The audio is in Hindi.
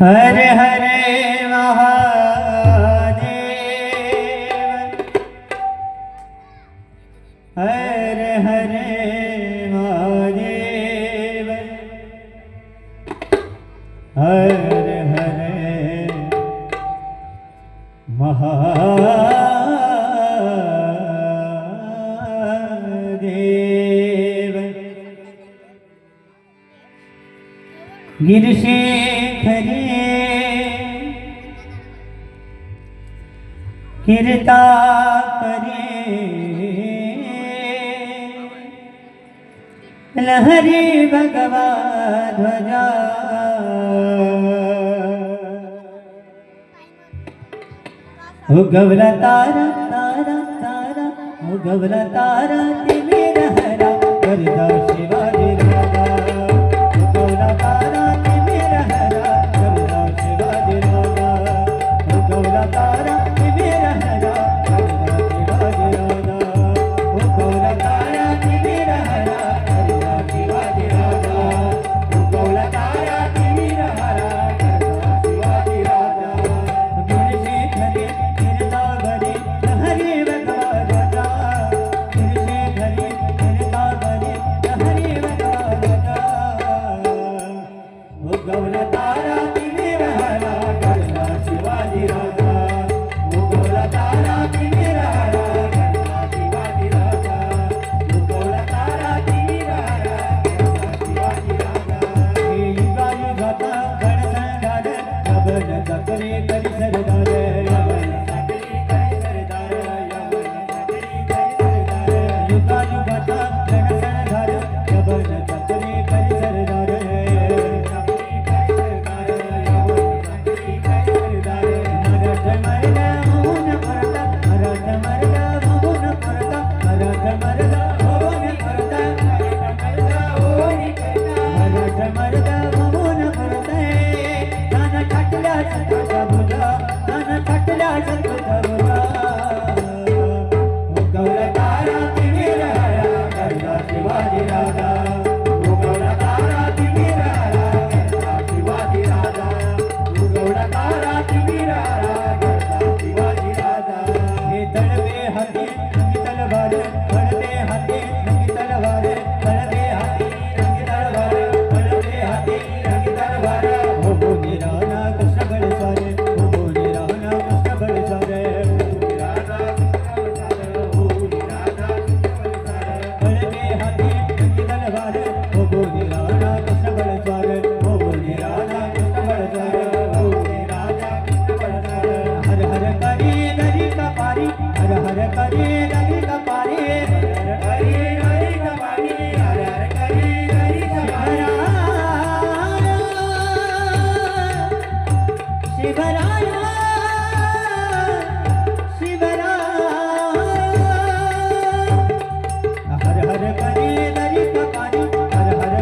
हरे हरे महादेव हरे हरे महादेव हरे हरे महादेव। गिरशेखरे कीर्ता करे लहरी भगवा ध्वजा ओ गवला तारा तारा तारा ओ गवला तारा ते मेरा हरा करदा शिवाजी राजा ओ गवला तारा ते मेरा हरा करदा शिवाजी राजा ओ गवला तारा ते मेरा हरा करदा शिवाजी राजा ओ गवला तारा ते मेरा हरा करदा शिवाजी राजा ओ गवला तारा ते मेरा हरा करदा शिवाजी राजा। गिरशेखरे कीर्ता करे लहरी भगवा ध्वजा गिरशेखरे कीर्ता करे लहरी भगवा ध्वजा ओ गवला तारा ते मेरा हरा करदा शिवाजी राजा ओ गवला तारा ते मेरा हरा करदा शिवाजी राजा ओ गवला तारा ते मेरा हरा करदा शिवाजी राजा। हे युगायुगाचा गणसंघार यवन सकले करी सरदार यवन सकले करी सरदार यवन सकले करी सरदार युगायुगाचा गणसंघार यवन सकले करी सरदार शिवाजी राजा ओ गवला तारा ते मेरा हरा करदा शिवाजी राजा ओ गवला तारा ते मेरा हरा करदा शिवाजी राजा। हे तळवे हाती रंगी तलवार तळवे हाती रंगी तलवार तळवे हाती रंगी तलवार तळवे हाती रंगी तलवार हो बोले राणा कृष्ण बळसारे हो बोले राणा कृष्ण बळसारे राणा हो बोले राणा तळवे हाती रंगी तलवार हो बोले राणा कृष्ण बळसारे हो बोले राणा कृष्ण बळसारे हो बोले राजा कृष्ण बळसारे। हर हर करी गरी कपारी हर हर करी गरी कपारी हर हर करी गरी कपारी हर हर करी गरी कपारी शिवराय शिवराय हर हर करी गरी कपारी हर हर